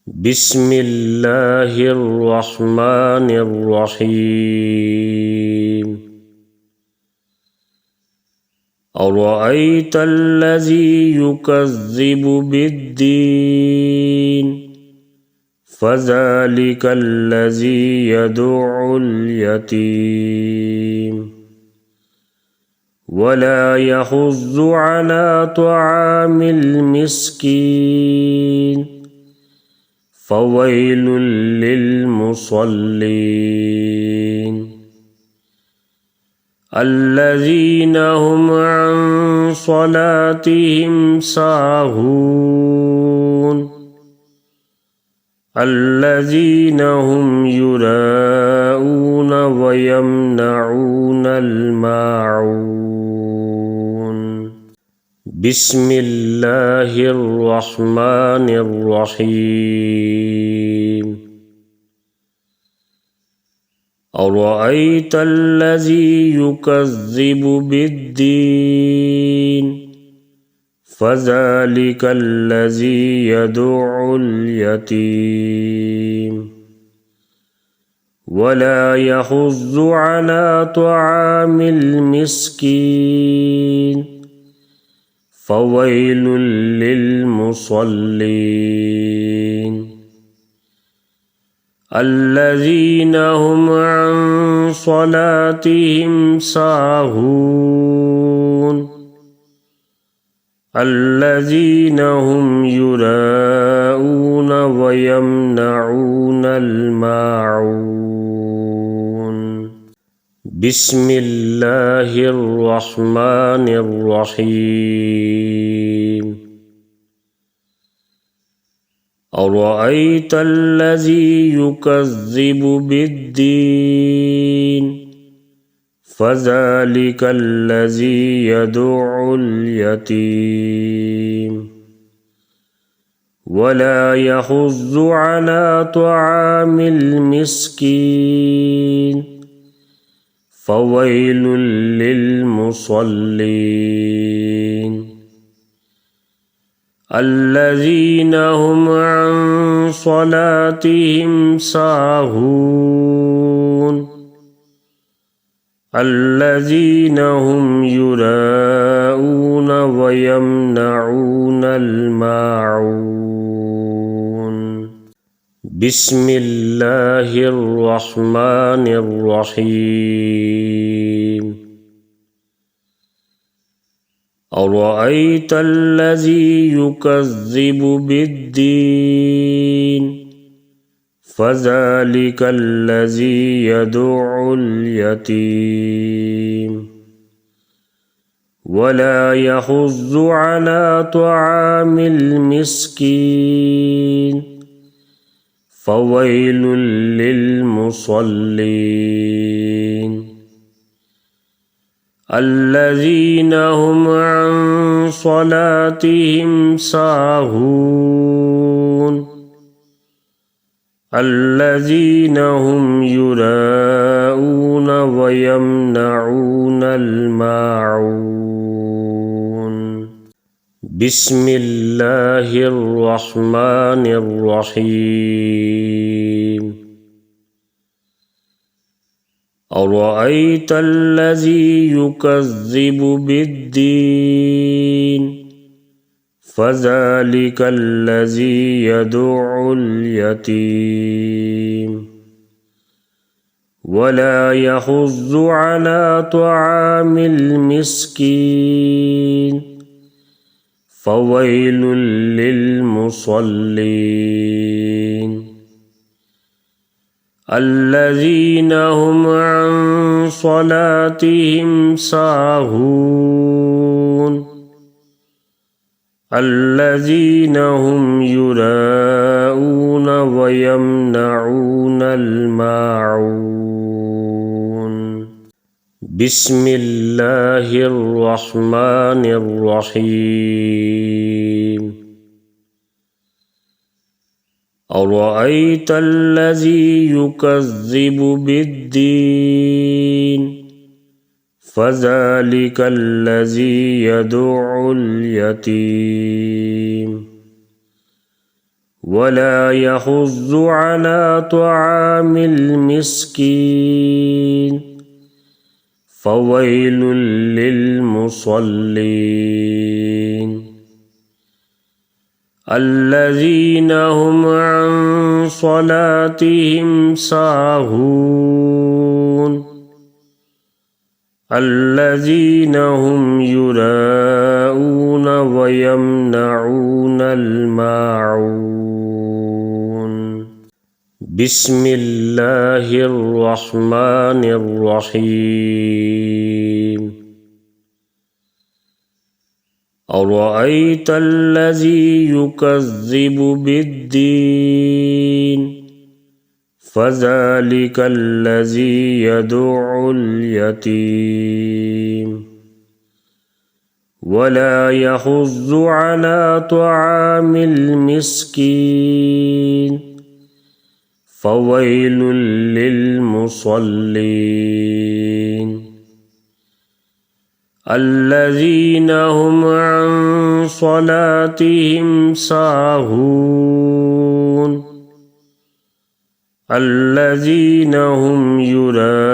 بسم الله الرحمن الرحيم أرأيت الذي يكذب بالدين فذلك الذي يدع اليتيم ولا يحض على طعام المسكين فويل للمصلين الذين هم عن صلاتهم ساهون الذين هم يراءون ويمنعون الماعون بسم الله الرحمن الرحيم أرأيت الذي يكذب بالدين فذلك الذي يدع اليتيم ولا يحض على طعام المسكين فويل للمصلين الذين هم عن صلاتهم ساهون الذين هم يراءون ويمنعون الماعون بسم الله الرحمن الرحيم أرأيت الذي يكذب بالدين فذلك الذي يدع اليتيم ولا يحض على طعام المسكين فويل للمصلين الذين هم عن صلاتهم ساهون الذين هم يراءون ويمنعون الماعون بسم الله الرحمن الرحيم أرأيت الذي يكذب بالدين فذلك الذي يدع اليتيم ولا يحض على طعام المسكين فويل للمصلين الذين هم عن صلاتهم ساهون الذين هم يراءون ويمنعون الماعون بسم الله الرحمن الرحيم أرأيت الذي يكذب بالدين فذلك الذي يدع اليتيم ولا يحض على طعام المسكين فويل للمصلين الذين هم عن صلاتهم ساهون الذين هم يراءون ويمنعون الماعون بسم الله الرحمن الرحيم أرأيت الذي يكذب بالدين فذلك الذي يدع اليتيم ولا يحض على طعام المسكين فويل للمصلين الذين هم عن صلاتهم ساهون الذين هم يراءون ويمنعون الماعون بسم الله الرحمن الرحيم أرأيت الذي يكذب بالدين فذلك الذي يدع اليتيم ولا يحض على طعام المسكين فويل للمصلين الذين هم عن صلاتهم ساهون الذين هم يراءون